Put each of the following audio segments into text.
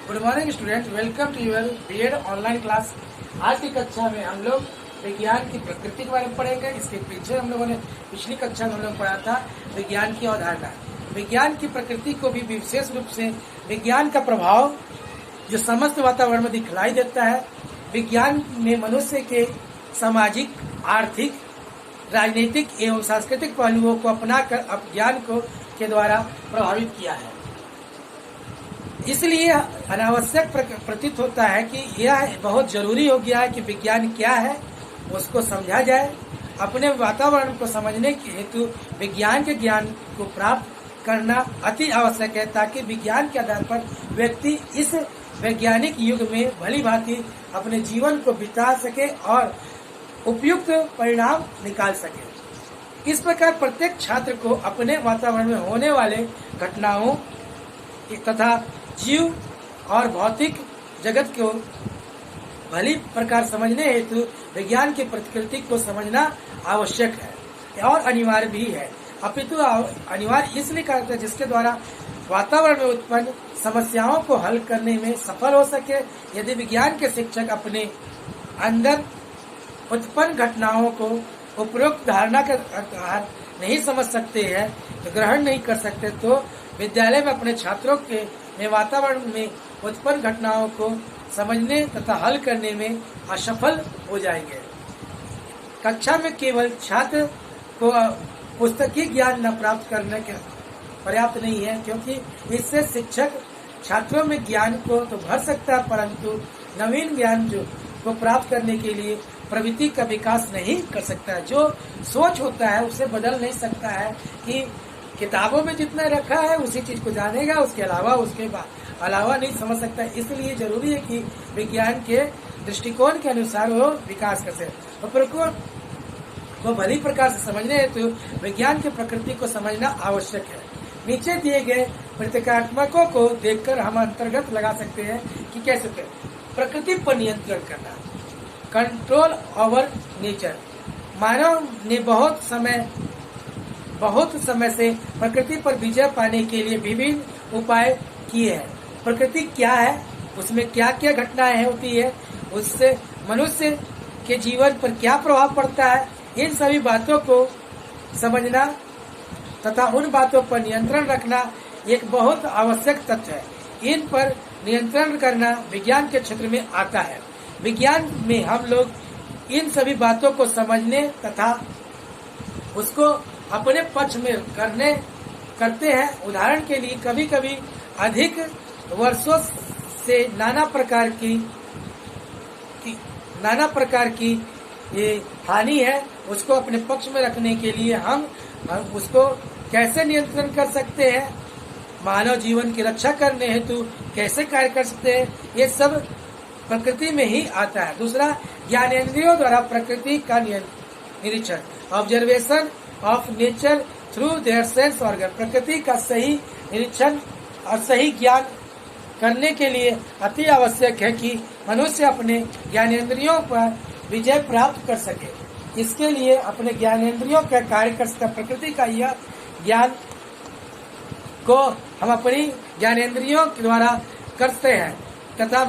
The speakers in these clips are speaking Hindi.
Good morning student, welcome to your BEd online class. आज की कक्षा में हम लोग विज्ञान की प्रकृति के बारे में पढ़ेंगे। इसके पीछे हम लोगों ने पिछली कक्षा में हम लोग पढ़ा था विज्ञान की अवधारणा। विज्ञान की प्रकृति को भी विशेष रूप से विज्ञान का प्रभाव जो समस्त वातावरण में दिखलाई देता है। विज्ञान में मनुष्य के सामाजिक, आर्थिक, राजनीतिक एवं सांस्कृतिक पहलुओं को अपनाकर ज्ञान को के द्वारा प्रभावित किया है। इसलिए अनावश्यक प्रतीत होता है कि यह बहुत जरूरी हो गया है कि विज्ञान क्या है उसको समझा जाए। अपने वातावरण को समझने के हेतु विज्ञान के ज्ञान को प्राप्त करना अति आवश्यक है, ताकि विज्ञान के आधार पर व्यक्ति इस वैज्ञानिक युग में भली भांति अपने जीवन को बिता सके और उपयुक्त परिणाम निकाल सके। इस प्रकार प्रत्येक छात्र को अपने वातावरण में होने वाले घटनाओं तथा जीव और भौतिक जगत को भली प्रकार समझने हेतु विज्ञान की प्रकृति को समझना आवश्यक है और अनिवार्य भी है। अपितु अनिवार्य इसलिए करता है जिसके द्वारा वातावरण में उत्पन्न समस्याओं को हल करने में सफल हो सके। यदि विज्ञान के शिक्षक अपने अंदर उत्पन्न घटनाओं को उपरोक्त धारणा के आधार नहीं समझ सकते हैं, तो ग्रहण नहीं कर सकते, तो विद्यालय में अपने छात्रों के वातावरण में उत्पन्न घटनाओं को समझने तथा हल करने में असफल हो जाएंगे। कक्षा में केवल छात्र को पुस्तकीय ज्ञान न प्राप्त करने के पर्याप्त नहीं है, क्योंकि इससे शिक्षक छात्रों में ज्ञान को तो भर सकता है, परंतु नवीन ज्ञान को प्राप्त करने के लिए प्रवृत्ति का विकास नहीं कर सकता है। जो सोच होता है उसे बदल नहीं सकता है कि किताबों में जितना रखा है उसी चीज को जानेगा, उसके अलावा नहीं समझ सकता। इसलिए जरूरी है कि विज्ञान के दृष्टिकोण के अनुसार वो विकास कर सके। वो भली प्रकार से समझने हेतु विज्ञान की प्रकृति को समझना आवश्यक है। नीचे दिए गए प्रतीकात्मकों को देखकर हम अंतर्गत लगा सकते हैं कि कैसे प्रकृति पर नियंत्रण करना, कंट्रोल ओवर नेचर। मानव ने बहुत समय से प्रकृति पर विजय पाने के लिए विभिन्न उपाय किए हैं। प्रकृति क्या है, उसमें क्या क्या घटनाएं होती है, उससे मनुष्य के जीवन पर क्या प्रभाव पड़ता है, इन सभी बातों को समझना तथा उन बातों पर नियंत्रण रखना एक बहुत आवश्यक तथ्य है। इन पर नियंत्रण करना विज्ञान के क्षेत्र में आता है। विज्ञान में हम लोग इन सभी बातों को समझने तथा उसको अपने पक्ष में करते हैं। उदाहरण के लिए कभी कभी अधिक वर्षों से नाना प्रकार की ये हानि है, उसको अपने पक्ष में रखने के लिए हम उसको कैसे नियंत्रण कर सकते हैं, मानव जीवन की रक्षा करने हेतु कैसे कार्य कर सकते हैं, ये सब प्रकृति में ही आता है। दूसरा, ज्ञानेंद्रियों द्वारा प्रकृति का निरीक्षण, observation of nature through their sense organ. प्रकृति का सही निरीक्षण और सही ज्ञान करने के लिए अति आवश्यक है कि मनुष्य अपने ज्ञानेंद्रियों पर विजय प्राप्त कर सके। इसके लिए अपने ज्ञानेंद्रियों का कार्य कर सकता, प्रकृति का यह ज्ञान को हम अपनी ज्ञानेंद्रियों के द्वारा करते हैं तथा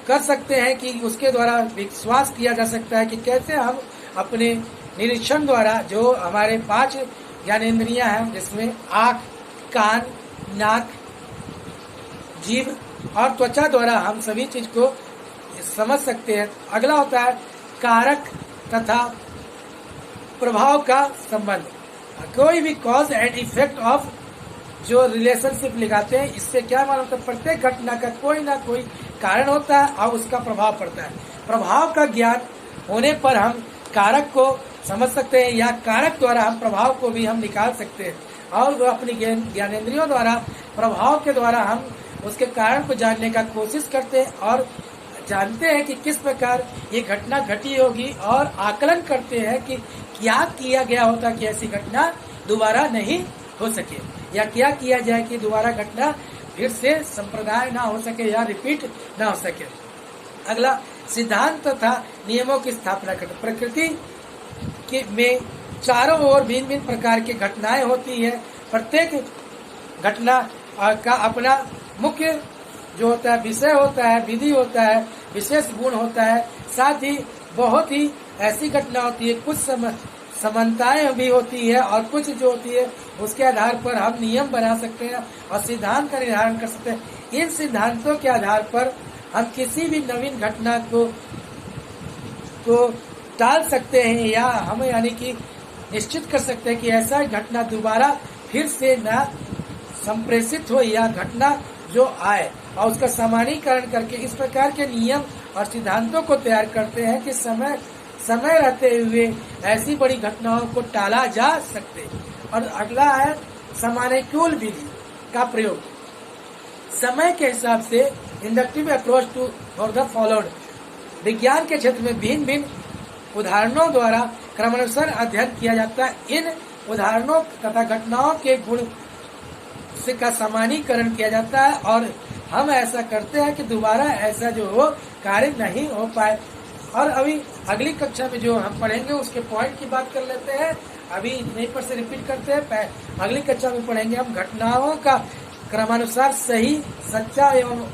कर सकते हैं कि उसके द्वारा विश्वास किया जा सकता है कि कैसे हम अपने निरीक्षण द्वारा, जो हमारे 5 ज्ञानेंद्रियां हैं जिसमें आँख, कान, नाक, जीभ और त्वचा द्वारा हम सभी चीज को समझ सकते हैं। अगला होता है कारक तथा प्रभाव का संबंध। कोई भी कॉज एंड इफेक्ट ऑफ जो रिलेशनशिप लगाते हैं, इससे क्या मालूम होता है, प्रत्येक घटना का कोई ना कोई कारण होता है और उसका प्रभाव पड़ता है। प्रभाव का ज्ञान होने पर हम कारक को समझ सकते हैं या कारक द्वारा हम प्रभाव को भी हम निकाल सकते हैं, और वो अपनी ज्ञानेंद्रियों द्वारा प्रभाव के द्वारा हम उसके कारण को जानने का कोशिश करते हैं और जानते हैं कि किस प्रकार ये घटना घटी होगी, और आकलन करते हैं कि क्या किया गया होता कि ऐसी घटना दोबारा नहीं हो सके, या क्या किया जाए कि दोबारा घटना फिर से संप्रदाय ना हो सके या रिपीट ना हो सके। अगला, सिद्धांत तथा नियमों की स्थापना करना। प्रकृति में चारों ओर भिन्न भिन्न प्रकार की घटनाएं होती है। प्रत्येक घटना का अपना मुख्य जो होता है विषय होता है, विधि होता है, विशेष गुण होता है, साथ ही बहुत ही ऐसी घटना होती है, कुछ समानताएं भी होती है और कुछ जो होती है उसके आधार पर हम नियम बना सकते हैं और सिद्धांत का निर्धारण कर सकते हैं। इन सिद्धांतों के आधार पर हम किसी भी नवीन घटना को टाल सकते हैं या हम यानी कि निश्चित कर सकते हैं कि ऐसा घटना दोबारा फिर से न संप्रेषित हो या घटना जो आए, और उसका सामान्यीकरण करके इस प्रकार के नियम और सिद्धांतों को तैयार करते हैं कि समय रहते हुए ऐसी बड़ी घटनाओं को टाला जा सकते। और अगला है समानुकूल विधि का प्रयोग। समय के हिसाब से inductive approach to for the followed. विज्ञान के क्षेत्र में भिन्न भिन्न उदाहरणों द्वारा क्रमानुसार अध्ययन किया जाता है। इन उदाहरणों तथा घटनाओं के गुण का सामान्यीकरण किया जाता है और हम ऐसा करते हैं कि दोबारा ऐसा जो हो कार्य नहीं हो पाए। और अभी अगली कक्षा में जो हम पढ़ेंगे उसके पॉइंट की बात कर लेते हैं। अभी यहीं पर से रिपीट करते हैं। अगली कक्षा में पढ़ेंगे हम घटनाओं का क्रमानुसार सही, सच्चा एवं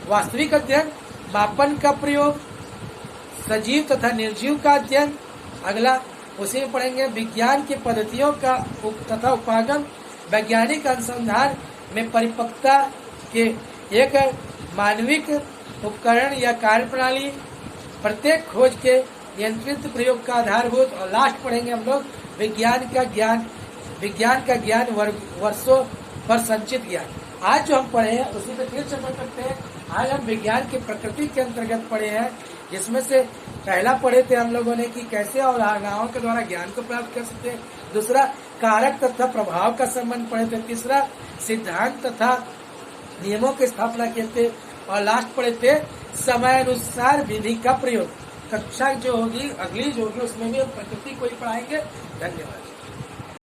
वास्तविक अध्ययन, मापन का प्रयोग, सजीव तथा निर्जीव का अध्ययन। अगला उसी में पढ़ेंगे विज्ञान की पद्धतियों का तथा उपागम, वैज्ञानिक अनुसंधान में परिपक्वता के एक मानविक उपकरण या कार्य प्रणाली, प्रत्येक खोज के नियंत्रित प्रयोग का आधारभूत। और लास्ट पढ़ेंगे हम लोग विज्ञान का ज्ञान वर्षों पर संचित ज्ञान। आज जो हम पढ़े हैं उसी पे फिर चर्चा करते हैं। आज हम विज्ञान की प्रकृति के अंतर्गत पढ़े हैं, जिसमें से पहला पढ़े थे हम लोगों ने कि कैसे अवधारणाओं के द्वारा ज्ञान को प्राप्त कर सकते हैं। दूसरा कारक तथा प्रभाव का संबंध पढ़े थे। तीसरा सिद्धांत तथा नियमों की स्थापना किए थे। और लास्ट पढ़े थे समय अनुसार विधि का प्रयोग। कक्षा जो होगी अगली जो होगी उसमें भी हम प्रकृति को ही पढ़ाएंगे। धन्यवाद।